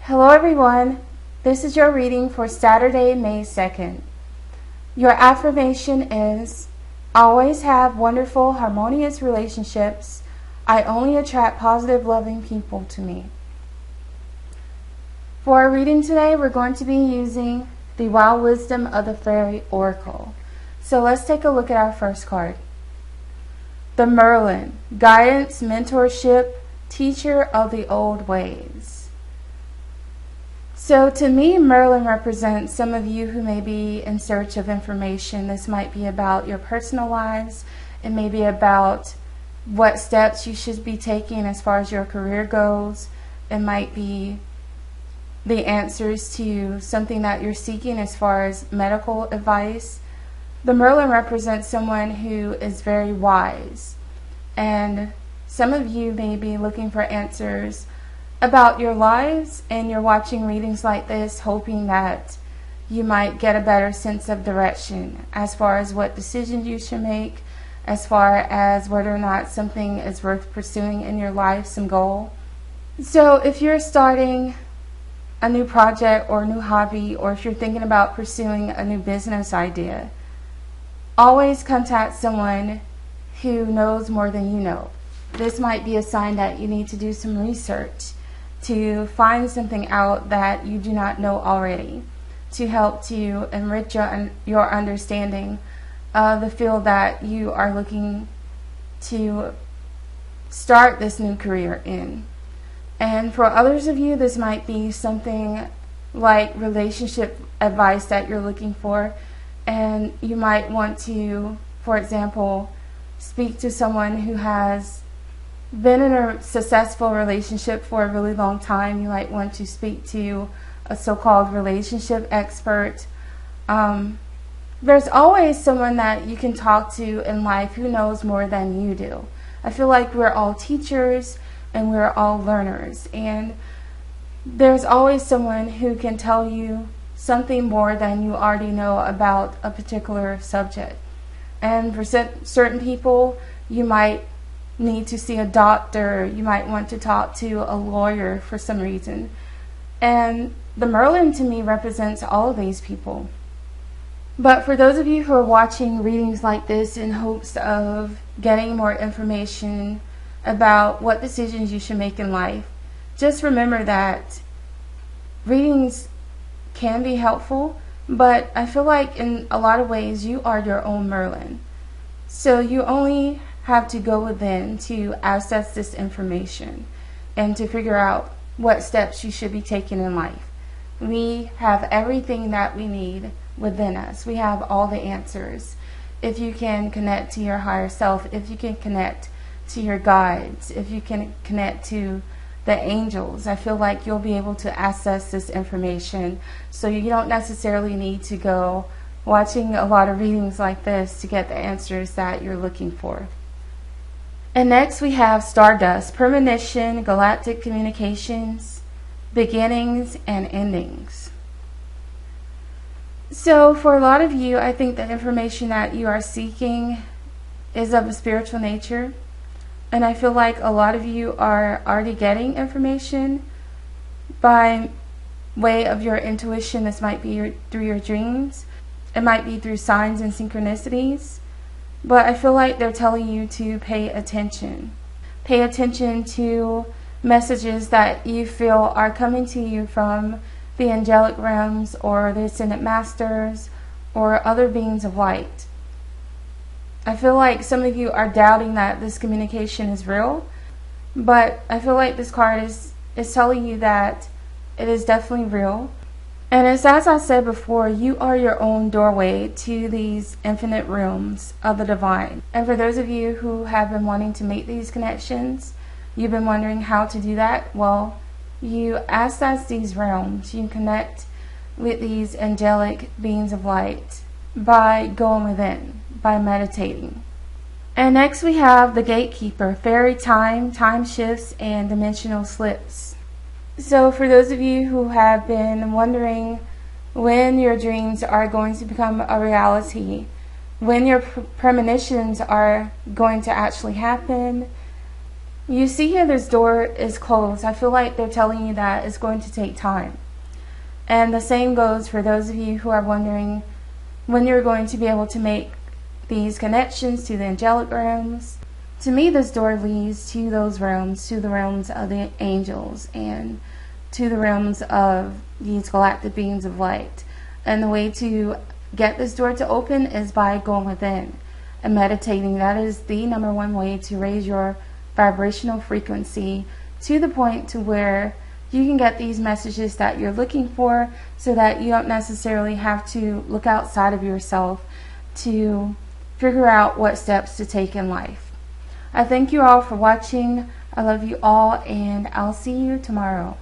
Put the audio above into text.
Hello everyone, this is your reading for Saturday, May 2nd. Your affirmation is, always have wonderful, harmonious relationships. I only attract positive, loving people to me. For our reading today, we're going to be using the Wild Wisdom of the Fairy Oracle. So let's take a look at our first card. The Merlin, guidance, mentorship, teacher of the old ways. So to me, Merlin represents some of you who may be in search of information. This might be about your personal lives. It may be about what steps you should be taking as far as your career goes. It might be the answers to something that you're seeking as far as medical advice. The Merlin represents someone who is very wise. And some of you may be looking for answers about your lives, and you're watching readings like this hoping that you might get a better sense of direction as far as what decisions you should make, as far as whether or not something is worth pursuing in your life, some goal. So if you're starting a new project or a new hobby, or if you're thinking about pursuing a new business idea, always contact someone who knows more than you know. This might be a sign that you need to do some research to find something out that you do not know already, to help to enrich your understanding of the field that you are looking to start this new career in. And for others of you, this might be something like relationship advice that you're looking for, and you might want to, for example, speak to someone who has been in a successful relationship for a really long time. You might want to speak to a so-called relationship expert. There's always someone that you can talk to in life who knows more than you do. I feel like we're all teachers and we're all learners, and there's always someone who can tell you something more than you already know about a particular subject. And for certain people, you might need to see a doctor, you might want to talk to a lawyer for some reason. And the Merlin to me represents all of these people. But for those of you who are watching readings like this in hopes of getting more information about what decisions you should make in life, just remember that readings can be helpful, but I feel like in a lot of ways you are your own Merlin. So you only have to go within to access this information and to figure out what steps you should be taking in life. We have everything that we need within us. We have all the answers. If you can connect to your higher self, if you can connect to your guides, if you can connect to the angels, I feel like you'll be able to access this information. So you don't necessarily need to go watching a lot of readings like this to get the answers that you're looking for. And next we have Stardust, premonition, galactic communications, beginnings and endings. So for a lot of you, I think the information that you are seeking is of a spiritual nature. And I feel like a lot of you are already getting information by way of your intuition. This might be through your dreams. It might be through signs and synchronicities. But I feel like they're telling you to pay attention. Pay attention to messages that you feel are coming to you from the angelic realms or the ascended masters or other beings of light. I feel like some of you are doubting that this communication is real, but I feel like this card is telling you that it is definitely real. And it's as I said before, you are your own doorway to these infinite realms of the divine. And for those of you who have been wanting to make these connections, you've been wondering how to do that, well, you access these realms. You connect with these angelic beings of light by going within, by meditating. And next we have the Gatekeeper, fairy time, time shifts, and dimensional slips. So for those of you who have been wondering when your dreams are going to become a reality, when your premonitions are going to actually happen, You see here this door is closed. I feel like they're telling you that it's going to take time. And the same goes for those of you who are wondering when you're going to be able to make these connections to the angelic realms. To me, this door leads to those realms, to the realms of the angels and to the realms of these galactic beings of light. And the way to get this door to open is by going within and meditating. That is the number one way to raise your vibrational frequency to the point to where you can get these messages that you're looking for, so that you don't necessarily have to look outside of yourself to figure out what steps to take in life. I thank you all for watching. I love you all, and I'll see you tomorrow.